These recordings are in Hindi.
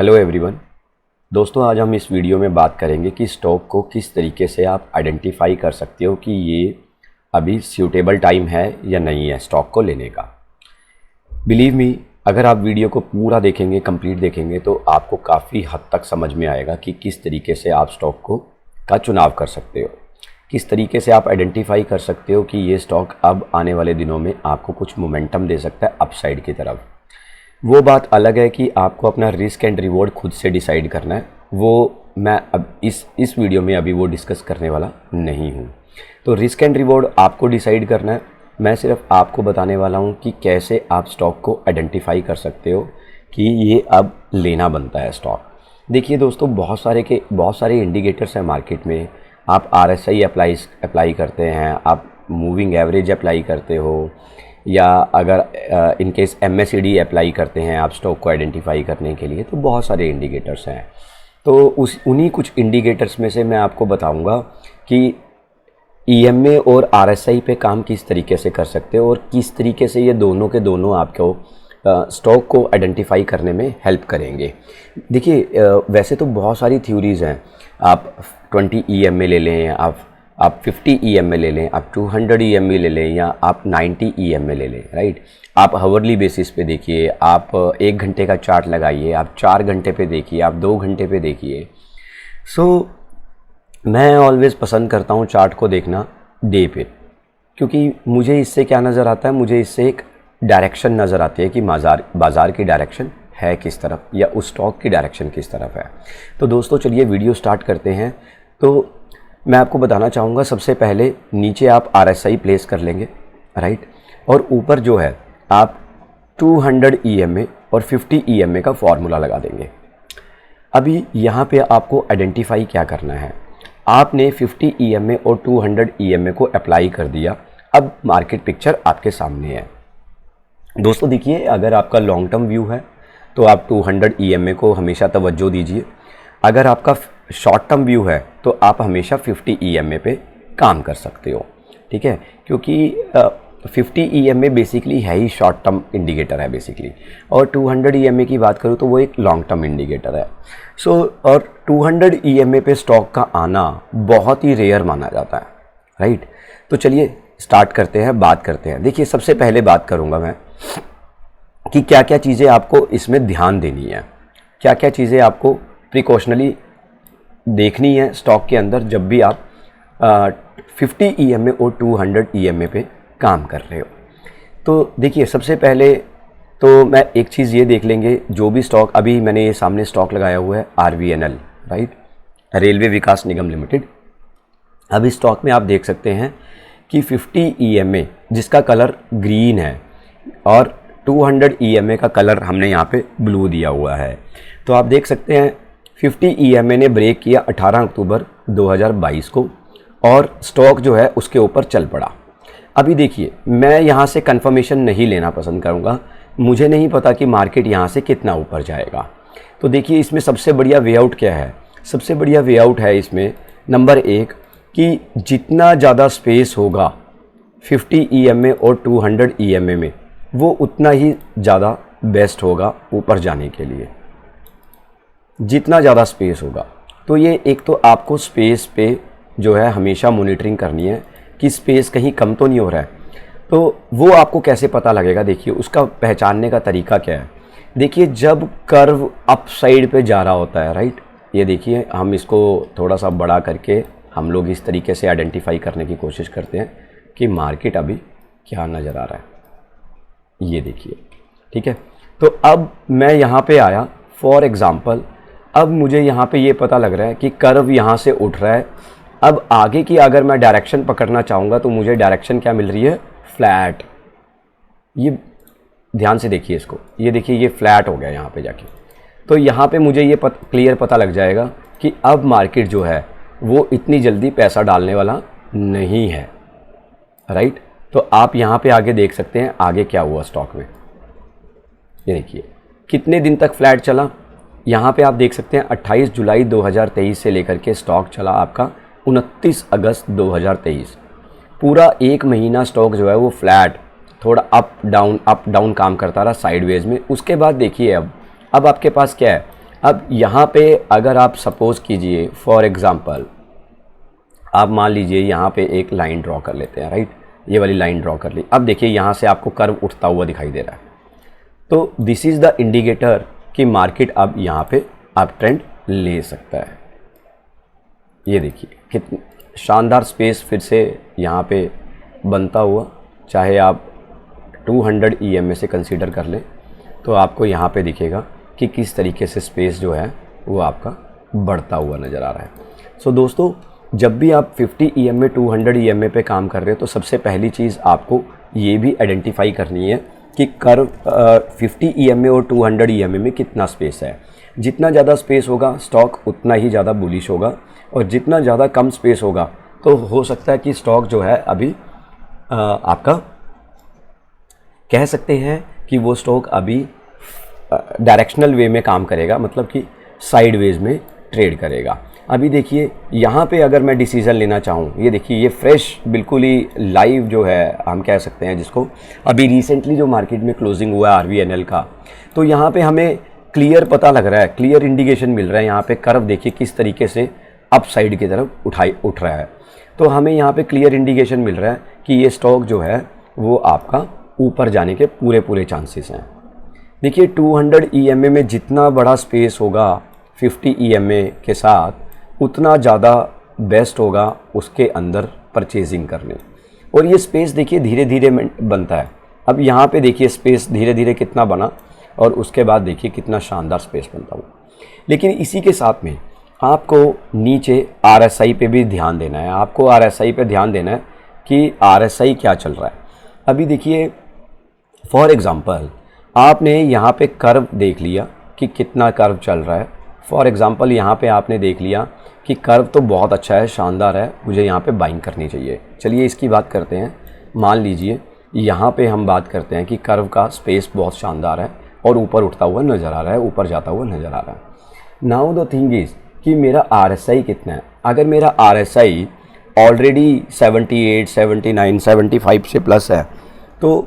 Hello everyone. दोस्तों, आज हम इस वीडियो में बात करेंगे कि स्टॉक को किस तरीके से आप आइडेंटिफाई कर सकते हो कि ये अभी सूटेबल टाइम है या नहीं है स्टॉक को लेने का। बिलीव मी, अगर आप वीडियो को पूरा देखेंगे, कंप्लीट देखेंगे, तो आपको काफ़ी हद तक समझ में आएगा कि किस तरीके से आप स्टॉक का चुनाव कर सकते हो, किस तरीके से आप आइडेंटिफाई कर सकते हो कि ये स्टॉक अब आने वाले दिनों में आपको कुछ मोमेंटम दे सकता है अपसाइड की तरफ। वो बात अलग है कि आपको अपना रिस्क एंड रिवॉर्ड खुद से डिसाइड करना है। वो मैं अब इस वीडियो में अभी वो डिस्कस करने वाला नहीं हूँ। तो रिस्क एंड रिवॉर्ड आपको डिसाइड करना है। मैं सिर्फ आपको बताने वाला हूँ कि कैसे आप स्टॉक को आइडेंटिफाई कर सकते हो कि ये अब लेना बनता है स्टॉक। देखिए दोस्तों, बहुत सारे इंडिकेटर्स हैं मार्केट में। आप RSI अप्लाई करते हैं, आप मूविंग एवरेज अप्लाई करते हो, या अगर इनकेस MACD अप्लाई करते हैं आप स्टॉक को आइडेंटिफाई करने के लिए। तो बहुत सारे इंडिकेटर्स हैं। तो उन्हीं कुछ इंडिकेटर्स में से मैं आपको बताऊंगा कि EMA और RSI पे काम किस तरीके से कर सकते हो और किस तरीके से ये दोनों के दोनों आपको स्टॉक को आइडेंटिफाई करने में हेल्प करेंगे। देखिए, वैसे तो बहुत सारी थ्योरीज़ हैं। आप 20 EMA ले लें, आप 50 EMA ले लें, आप 200 EMA ले लें, या आप 90 EMA ले लें, राइट। आप हावरली बेसिस पे देखिए, आप 1 घंटे का चार्ट लगाइए, आप 4 घंटे पे देखिए, आप 2 घंटे पे देखिए। मैं ऑलवेज़ पसंद करता हूँ चार्ट को देखना डे पे, क्योंकि मुझे इससे क्या नज़र आता है, मुझे इससे एक डायरेक्शन नज़र आती है कि बाज़ार की डायरेक्शन है किस तरफ, या उस स्टॉक की डायरेक्शन किस तरफ है। तो दोस्तों, चलिए वीडियो स्टार्ट करते हैं। तो मैं आपको बताना चाहूँगा, सबसे पहले नीचे आप RSI प्लेस कर लेंगे, राइट, और ऊपर जो है आप 200 EMA और 50 EMA का फॉर्मूला लगा देंगे। अभी यहाँ पे आपको आइडेंटिफाई क्या करना है। आपने 50 EMA और 200 EMA को अप्लाई कर दिया। अब मार्केट पिक्चर आपके सामने है। दोस्तों देखिए, अगर आपका लॉन्ग टर्म व्यू है तो आप 200 EMA को हमेशा तवज्जो दीजिए। अगर आपका शॉर्ट टर्म व्यू है तो आप हमेशा 50 EMA पे काम कर सकते हो, ठीक है, क्योंकि 50 EMA बेसिकली है ही शॉर्ट टर्म इंडिकेटर है बेसिकली, और 200 EMA की बात करूँ तो वो एक लॉन्ग टर्म इंडिकेटर है। और 200 EMA पे स्टॉक का आना बहुत ही रेयर माना जाता है, राइट। तो चलिए स्टार्ट करते हैं, बात करते हैं। देखिए, सबसे पहले बात करूँगा मैं कि क्या क्या चीज़ें आपको इसमें ध्यान देनी है, क्या क्या चीज़ें आपको प्रिकॉशनली देखनी है स्टॉक के अंदर जब भी आप 50 EMA और 200 EMA पे काम कर रहे हो। तो देखिए, सबसे पहले तो मैं एक चीज़ ये देख लेंगे, जो भी स्टॉक अभी मैंने ये सामने स्टॉक लगाया हुआ है RVNL, राइट, रेलवे विकास निगम लिमिटेड। अब इस स्टॉक में आप देख सकते हैं कि 50 EMA जिसका कलर ग्रीन है और 200 EMA का कलर हमने यहाँ पे ब्लू दिया हुआ है। तो आप देख सकते हैं 50 EMA ने ब्रेक किया 18 अक्टूबर 2022 को, और स्टॉक जो है उसके ऊपर चल पड़ा। अभी देखिए, मैं यहाँ से कंफर्मेशन नहीं लेना पसंद करूँगा। मुझे नहीं पता कि मार्केट यहाँ से कितना ऊपर जाएगा। तो देखिए, इसमें सबसे बढ़िया वे आउट क्या है। सबसे बढ़िया वे आउट है इसमें नंबर 1 कि जितना ज़्यादा स्पेस होगा 50 EMA और 200 EMA में, वो उतना ही ज़्यादा बेस्ट होगा ऊपर जाने के लिए। जितना ज़्यादा स्पेस होगा, तो ये एक तो आपको स्पेस पे जो है हमेशा मॉनिटरिंग करनी है कि स्पेस कहीं कम तो नहीं हो रहा है। तो वो आपको कैसे पता लगेगा, देखिए उसका पहचानने का तरीका क्या है। देखिए, जब कर्व अप साइड पे जा रहा होता है, राइट, ये देखिए, हम इसको थोड़ा सा बड़ा करके हम लोग इस तरीके से आइडेंटिफाई करने की कोशिश करते हैं कि मार्केट अभी क्या नज़र आ रहा है। ये देखिए, ठीक है। तो अब मैं यहाँ पे आया, फॉर एग्ज़ाम्पल, अब मुझे यहाँ पे ये पता लग रहा है कि कर्व यहाँ से उठ रहा है। अब आगे की अगर मैं डायरेक्शन पकड़ना चाहूँगा तो मुझे डायरेक्शन क्या मिल रही है, फ्लैट। ये ध्यान से देखिए इसको, ये देखिए, ये फ्लैट हो गया यहाँ पे जाके। तो यहाँ पे मुझे ये क्लियर पता लग जाएगा कि अब मार्केट जो है वो इतनी जल्दी पैसा डालने वाला नहीं है, राइट। तो आप यहाँ पे आगे देख सकते हैं आगे क्या हुआ स्टॉक में। ये देखिए कितने दिन तक फ्लैट चला। यहाँ पे आप देख सकते हैं 28 जुलाई 2023 से लेकर के स्टॉक चला आपका 29 अगस्त 2023। पूरा 1 महीना स्टॉक जो है वो फ्लैट, थोड़ा अप डाउन काम करता रहा साइडवेज में। उसके बाद देखिए अब आपके पास क्या है, अब यहाँ पे अगर आप सपोज़ कीजिए फॉर एग्ज़ाम्पल, आप मान लीजिए यहाँ पे एक लाइन ड्रॉ कर लेते हैं, राइट, ये वाली लाइन ड्रॉ कर ली। अब देखिए यहाँ से आपको कर्व उठता हुआ दिखाई दे रहा है, तो दिस इज़ द इंडिकेटर कि मार्केट अब यहाँ पे अप ट्रेंड ले सकता है। ये देखिए कितनी शानदार स्पेस फिर से यहाँ पे बनता हुआ, चाहे आप 200 EMA से कंसीडर कर लें तो आपको यहाँ पे दिखेगा कि किस तरीके से स्पेस जो है वो आपका बढ़ता हुआ नज़र आ रहा है। सो दोस्तों, जब भी आप 50 EMA 200 EMA पे काम कर रहे हो तो सबसे पहली चीज़ आपको ये भी आइडेंटिफाई करनी है कि कर्व 50 EMA और 200 EMA में कितना स्पेस है। जितना ज़्यादा स्पेस होगा स्टॉक उतना ही ज़्यादा बुलिश होगा, और जितना ज़्यादा कम स्पेस होगा तो हो सकता है कि स्टॉक जो है अभी आपका कह सकते हैं कि वो स्टॉक अभी डायरेक्शनल वे में काम करेगा, मतलब कि साइडवेज में ट्रेड करेगा। अभी देखिए यहाँ पे अगर मैं डिसीज़न लेना चाहूँ, ये देखिए ये फ्रेश बिल्कुल ही लाइव जो है हम कह सकते हैं जिसको, अभी रिसेंटली जो मार्केट में क्लोजिंग हुआ है RVNL का, तो यहाँ पे हमें क्लियर पता लग रहा है, क्लियर इंडिकेशन मिल रहा है। यहाँ पे कर्व देखिए किस तरीके से अप साइड की तरफ उठ रहा है, तो हमें यहाँ पे क्लियर इंडिकेशन मिल रहा है कि ये स्टॉक जो है वो आपका ऊपर जाने के पूरे चांसेस हैं। देखिए 200 EMA में जितना बड़ा स्पेस होगा 50 EMA के साथ, उतना ज़्यादा बेस्ट होगा उसके अंदर परचेजिंग करने। और ये स्पेस देखिए धीरे धीरे बनता है। अब यहाँ पे देखिए स्पेस धीरे धीरे कितना बना, और उसके बाद देखिए कितना शानदार स्पेस बनता हुआ। लेकिन इसी के साथ में आपको नीचे RSI पे भी ध्यान देना है। आपको RSI पे ध्यान देना है कि RSI क्या चल रहा है। अभी देखिए फॉर एग्ज़ाम्पल आपने यहाँ पे कर्व देख लिया कि कितना कर्व चल रहा है। फॉर एग्ज़ाम्पल यहाँ पे आपने देख लिया कि कर्व तो बहुत अच्छा है, शानदार है, मुझे यहाँ पे बाइंग करनी चाहिए। चलिए इसकी बात करते हैं। मान लीजिए यहाँ पे हम बात करते हैं कि कर्व का स्पेस बहुत शानदार है और ऊपर उठता हुआ नज़र आ रहा है, ऊपर जाता हुआ नज़र आ रहा है। नाउ द थिंग इज़ कि मेरा RSI कितना है। अगर मेरा RSI ऑलरेडी 78, 79, 75 से प्लस है तो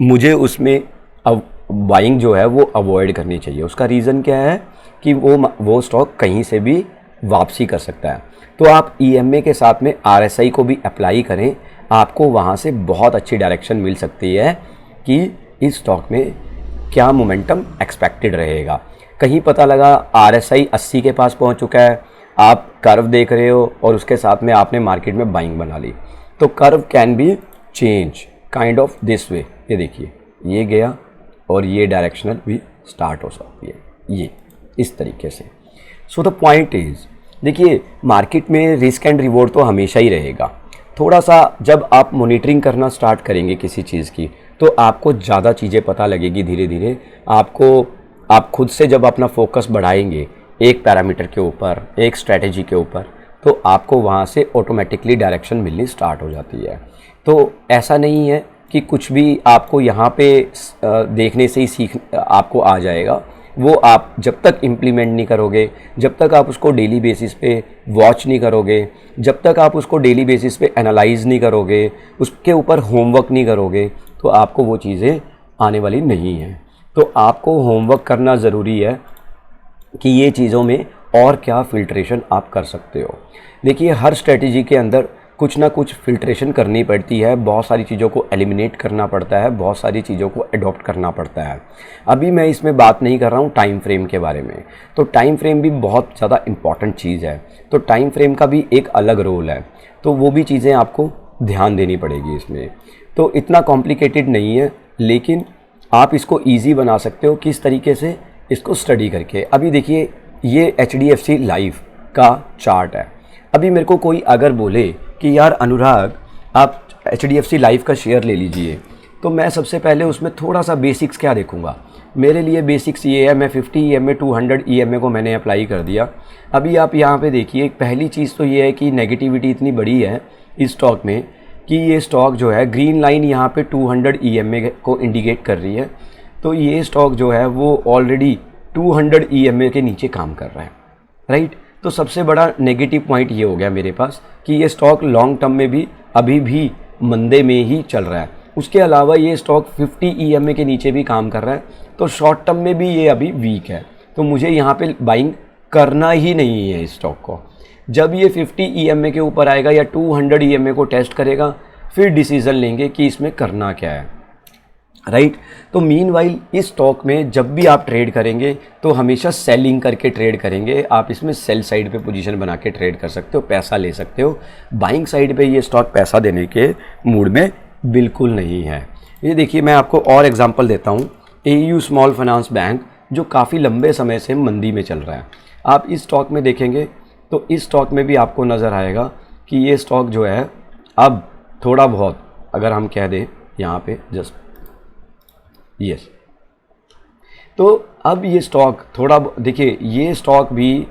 मुझे उसमें अब बाइंग जो है वो अवॉइड करनी चाहिए। उसका रीज़न क्या है कि वो स्टॉक कहीं से भी वापसी कर सकता है। तो आप EMA के साथ में RSI को भी अप्लाई करें, आपको वहाँ से बहुत अच्छी डायरेक्शन मिल सकती है कि इस स्टॉक में क्या मोमेंटम एक्सपेक्टेड रहेगा। कहीं पता लगा RSI 80 के पास पहुँच चुका है, आप कर्व देख रहे हो और उसके साथ में आपने मार्केट में बाइंग बना ली, तो curve can be change kind of this way. ये देखिए ये गया और ये डायरेक्शनल भी स्टार्ट हो सकती है, ये इस तरीके से। सो द पॉइंट इज़, देखिए मार्केट में रिस्क एंड रिवॉर्ड तो हमेशा ही रहेगा। थोड़ा सा जब आप मॉनिटरिंग करना स्टार्ट करेंगे किसी चीज़ की तो आपको ज़्यादा चीज़ें पता लगेगी धीरे धीरे। आप खुद से जब अपना फोकस बढ़ाएंगे एक पैरामीटर के ऊपर, एक स्ट्रैटेजी के ऊपर, तो आपको वहाँ से ऑटोमेटिकली डायरेक्शन मिलनी स्टार्ट हो जाती है। तो ऐसा नहीं है कि कुछ भी आपको यहाँ पे देखने से ही सीख आपको आ जाएगा। वो आप जब तक इम्प्लीमेंट नहीं करोगे, जब तक आप उसको डेली बेसिस पे वॉच नहीं करोगे, जब तक आप उसको डेली बेसिस पे एनालाइज नहीं करोगे, उसके ऊपर होमवर्क नहीं करोगे, तो आपको वो चीज़ें आने वाली नहीं हैं। तो आपको होमवर्क करना ज़रूरी है कि ये चीज़ों में और क्या फ़िल्ट्रेशन आप कर सकते हो। देखिए हर स्ट्रेटजी के अंदर कुछ ना कुछ फ़िल्ट्रेशन करनी पड़ती है, बहुत सारी चीज़ों को एलिमिनेट करना पड़ता है, बहुत सारी चीज़ों को अडॉप्ट करना पड़ता है। अभी मैं इसमें बात नहीं कर रहा हूँ टाइम फ्रेम के बारे में, तो टाइम फ्रेम भी बहुत ज़्यादा इम्पॉर्टेंट चीज़ है, तो टाइम फ्रेम का भी एक अलग रोल है, तो वो भी चीज़ें आपको ध्यान देनी पड़ेगी इसमें। तो इतना कॉम्प्लिकेटेड नहीं है, लेकिन आप इसको ईजी बना सकते हो किस तरीके से, इसको स्टडी करके। अभी देखिए ये HDFC लाइफ का चार्ट है। अभी मेरे को कोई अगर बोले कि यार अनुराग आप HDFC लाइफ का शेयर ले लीजिए, तो मैं सबसे पहले उसमें थोड़ा सा बेसिक्स क्या देखूंगा। मेरे लिए बेसिक्स ये है, मैं 50 EMA 200 EMA को मैंने अप्लाई कर दिया। अभी आप यहाँ पे देखिए पहली चीज़ तो ये है कि नेगेटिविटी इतनी बड़ी है इस स्टॉक में कि ये स्टॉक जो है ग्रीन लाइन यहाँ पे 200 EMA को इंडिकेट कर रही है, तो ये स्टॉक जो है वो ऑलरेडी 200 EMA के नीचे काम कर रहा है, राइट। तो सबसे बड़ा नेगेटिव पॉइंट ये हो गया मेरे पास कि ये स्टॉक लॉन्ग टर्म में भी अभी भी मंदे में ही चल रहा है। उसके अलावा ये स्टॉक 50 EMA के नीचे भी काम कर रहा है, तो शॉर्ट टर्म में भी ये अभी वीक है। तो मुझे यहाँ पे बाइंग करना ही नहीं है इस स्टॉक को। जब ये 50 EMA के ऊपर आएगा या 200 EMA को टेस्ट करेगा, फिर डिसीज़न लेंगे कि इसमें करना क्या है, राइट। तो मीनवाइल इस स्टॉक में जब भी आप ट्रेड करेंगे तो हमेशा सेलिंग करके ट्रेड करेंगे। आप इसमें सेल साइड पे पोजीशन बना के ट्रेड कर सकते हो, पैसा ले सकते हो। बाइंग साइड पे ये स्टॉक पैसा देने के मूड में बिल्कुल नहीं है। ये देखिए, मैं आपको और एग्जांपल देता हूँ। AU स्मॉल फाइनेंस बैंक जो काफ़ी लंबे समय से मंदी में चल रहा है, आप इस स्टॉक में देखेंगे तो इस स्टॉक में भी आपको नज़र आएगा कि ये स्टॉक जो है अब थोड़ा बहुत, अगर हम कह दें यहाँ पे जस्ट यस, तो अब ये स्टॉक थोड़ा, देखिए ये स्टॉक भी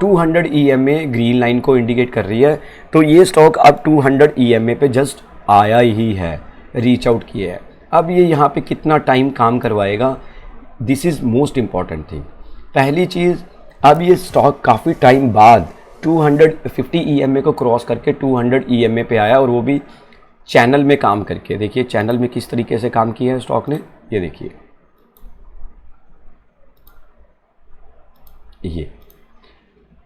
200 EMA ग्रीन लाइन को इंडिकेट कर रही है। तो ये स्टॉक अब 200 EMA पे जस्ट आया ही है, रीच आउट किया है। अब ये यहाँ पे कितना टाइम काम करवाएगा, this is most important thing. पहली चीज़, अब ये स्टॉक काफ़ी टाइम बाद 250 EMA को क्रॉस करके 200 EMA पे आया, और वो भी चैनल में काम करके। देखिए चैनल में किस तरीके से काम किया है स्टॉक ने, ये देखिए ये।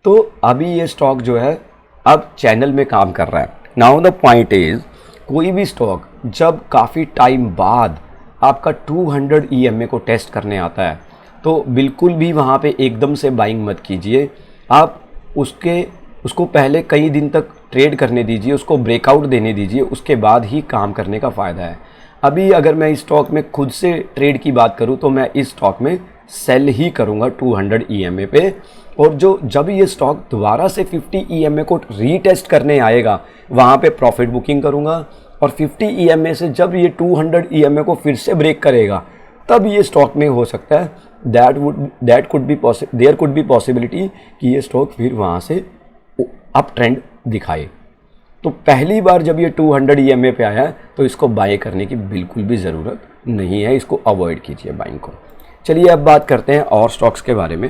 तो अभी ये स्टॉक जो है अब चैनल में काम कर रहा है। नाउ द पॉइंट इज, कोई भी स्टॉक जब काफ़ी टाइम बाद आपका 200 EMA को टेस्ट करने आता है तो बिल्कुल भी वहाँ पे एकदम से बाइंग मत कीजिए। आप उसको पहले कई दिन तक ट्रेड करने दीजिए, उसको ब्रेकआउट देने दीजिए, उसके बाद ही काम करने का फ़ायदा है। अभी अगर मैं इस स्टॉक में खुद से ट्रेड की बात करूं तो मैं इस स्टॉक में सेल ही करूंगा 200 EMA पे, और जब ये स्टॉक दोबारा से 50 EMA को रीटेस्ट करने आएगा वहाँ पे प्रॉफिट बुकिंग करूंगा, और 50 EMA से जब ये 200 EMA को फिर से ब्रेक करेगा तब ये स्टॉक में हो सकता है देयर कुड बी पॉसिबिलिटी कि ये स्टॉक फिर वहाँ से अप ट्रेंड दिखाए। तो पहली बार जब ये 200 EMA पे आया है तो इसको बाय करने की बिल्कुल भी ज़रूरत नहीं है, इसको अवॉइड कीजिए बाइंग को। चलिए अब बात करते हैं और स्टॉक्स के बारे में।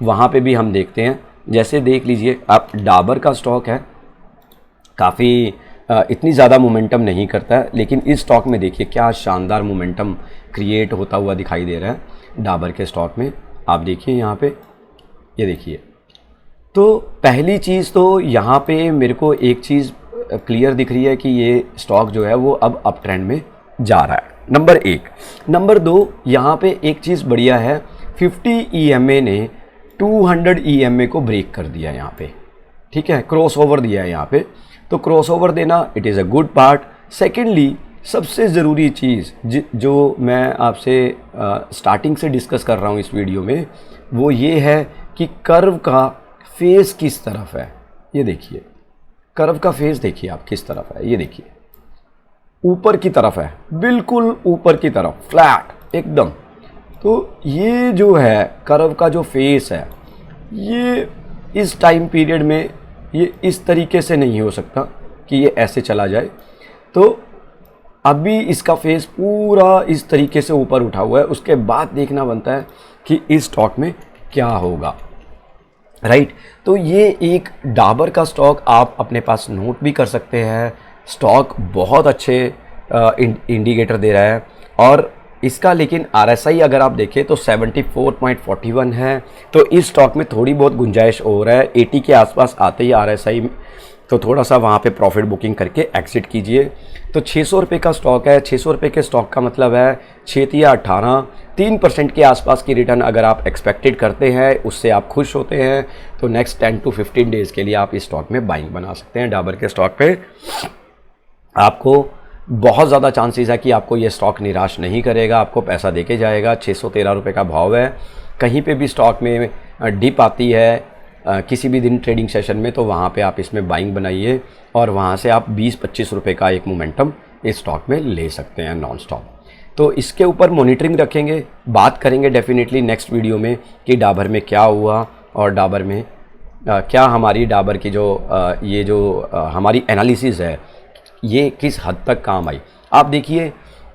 वहाँ पे भी हम देखते हैं, जैसे देख लीजिए आप, डाबर का स्टॉक है, काफ़ी इतनी ज़्यादा मोमेंटम नहीं करता है, लेकिन इस स्टॉक में देखिए क्या शानदार मोमेंटम क्रिएट होता हुआ दिखाई दे रहा है डाबर के स्टॉक में। आप देखिए यहाँ पे, ये देखिए। तो पहली चीज़ तो यहाँ पे मेरे को एक चीज़ क्लियर दिख रही है कि ये स्टॉक जो है वो अब अप ट्रेंड में जा रहा है, नंबर 1। नंबर 2, यहाँ पे एक चीज़ बढ़िया है, 50 EMA ने 200 EMA को ब्रेक कर दिया यहाँ पे, ठीक है, क्रॉस ओवर दिया है यहाँ पे। तो क्रॉस ओवर देना it is a good part. Secondly, सबसे ज़रूरी चीज़ जो मैं आपसे स्टार्टिंग से डिस्कस कर रहा हूँ इस वीडियो में, वो ये है कि कर्व का फेस किस तरफ है। ये देखिए कर्व का फेस देखिए आप किस तरफ है, ये देखिए ऊपर की तरफ है, बिल्कुल ऊपर की तरफ, फ्लैट एकदम। तो ये जो है कर्व का जो फेस है, ये इस टाइम पीरियड में ये इस तरीके से नहीं हो सकता कि ये ऐसे चला जाए। तो अभी इसका फेस पूरा इस तरीके से ऊपर उठा हुआ है, उसके बाद देखना बनता है कि इस स्टॉक में क्या होगा, राइट। तो ये एक डाबर का स्टॉक आप अपने पास नोट भी कर सकते हैं। स्टॉक बहुत अच्छे इंडिकेटर दे रहा है, और इसका लेकिन RSI अगर आप देखें तो 74.41 है। तो इस स्टॉक में थोड़ी बहुत गुंजाइश हो रहा है, 80 के आसपास आते ही RSI, तो थोड़ा सा वहाँ पे प्रॉफिट बुकिंग करके एग्जिट कीजिए। तो 600 रुपये का स्टॉक है, 600 रुपये के स्टॉक का मतलब है 6 या 18, 3% के आसपास की रिटर्न अगर आप एक्सपेक्टेड करते हैं, उससे आप खुश होते हैं, तो नेक्स्ट 10 to 15 डेज़ के लिए आप इस स्टॉक में बाइंग बना सकते हैं। डाबर के स्टॉक पे आपको बहुत ज़्यादा चांसेस है कि आपको ये स्टॉक निराश नहीं करेगा, आपको पैसा देके जाएगा। 613 रुपये का भाव है। कहीं पे भी स्टॉक में डिप आती है किसी भी दिन ट्रेडिंग सेशन में, तो वहाँ पे आप इसमें बाइंग बनाइए, और वहाँ से आप 20-25 रुपये का एक मोमेंटम इस स्टॉक में ले सकते हैं नॉन स्टॉप। तो इसके ऊपर मॉनिटरिंग रखेंगे, बात करेंगे डेफिनेटली नेक्स्ट वीडियो में कि डाबर में क्या हुआ, और डाबर में क्या हमारी डाबर की जो हमारी एनालिसिस है ये किस हद तक काम आई। आप देखिए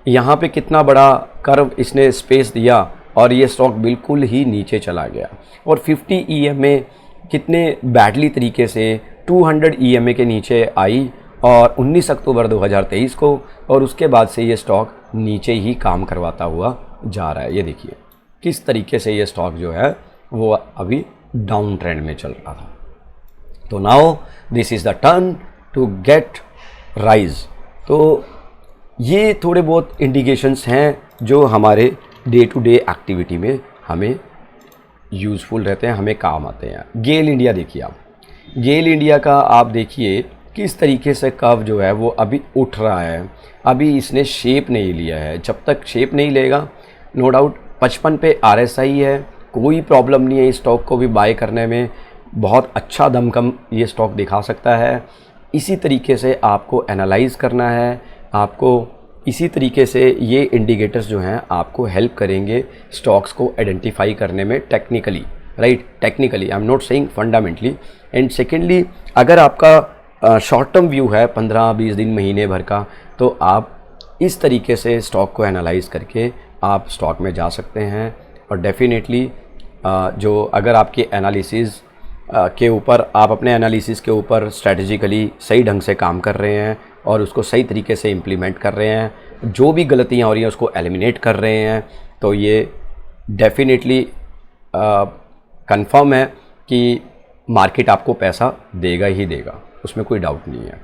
यहाँ पे कितना बड़ा कर्व इसने स्पेस दिया, और ये स्टॉक बिल्कुल ही नीचे चला गया, और 50 EMA कितने बैडली तरीके से 200 EMA के नीचे आई, और 19 अक्टूबर 2023 को, और उसके बाद से ये स्टॉक नीचे ही काम करवाता हुआ जा रहा है। ये देखिए किस तरीके से ये स्टॉक जो है वो अभी डाउन ट्रेंड में चल रहा था। तो now this is the turn to get rise. तो ये थोड़े बहुत इंडिकेशंस हैं जो हमारे डे टू डे एक्टिविटी में हमें यूज़फुल रहते हैं, हमें काम आते हैं। गेल इंडिया देखिए आप, गेल इंडिया का आप देखिए किस तरीके से कर्व जो है वो अभी उठ रहा है, अभी इसने शेप नहीं लिया है। जब तक शेप नहीं लेगा नो डाउट 55 पे RSI है, कोई प्रॉब्लम नहीं है इस स्टॉक को भी बाय करने में, बहुत अच्छा दमखम ये स्टॉक दिखा सकता है। इसी तरीके से आपको एनालाइज करना है, आपको इसी तरीके से ये इंडिकेटर्स जो हैं आपको हेल्प करेंगे स्टॉक्स को आइडेंटिफाई करने में technically, right, technically, I am not saying fundamentally. And secondly, अगर आपका शॉर्ट टर्म व्यू है 15-20 दिन, महीने भर का, तो आप इस तरीके से स्टॉक को एनालाइज करके आप स्टॉक में जा सकते हैं। और डेफिनेटली जो अगर आपके एनालिसिस के ऊपर, आप अपने एनालिसिस के ऊपर स्ट्रेटजिकली सही ढंग से काम कर रहे हैं और उसको सही तरीके से इम्प्लीमेंट कर रहे हैं, जो भी गलतियां हो रही हैं उसको एलिमिनेट कर रहे हैं, तो ये डेफिनेटली कंफर्म है कि मार्केट आपको पैसा देगा ही देगा, उसमें कोई डाउट नहीं है।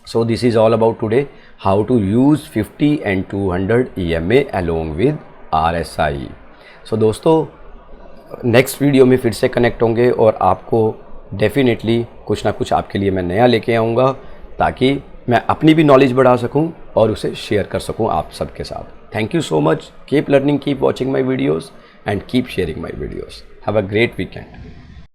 So this is all about today, how to use 50 and 200 EMA along with RSI। So दोस्तों, नेक्स्ट वीडियो में फिर से कनेक्ट होंगे और आपको डेफिनेटली कुछ ना कुछ आपके लिए मैं नया लेके आऊँगा, ताकि मैं अपनी भी नॉलेज बढ़ा सकूं और उसे शेयर कर सकूं आप सबके साथ। Thank you so much, keep learning, keep watching my videos and keep sharing my videos. Have a great weekend.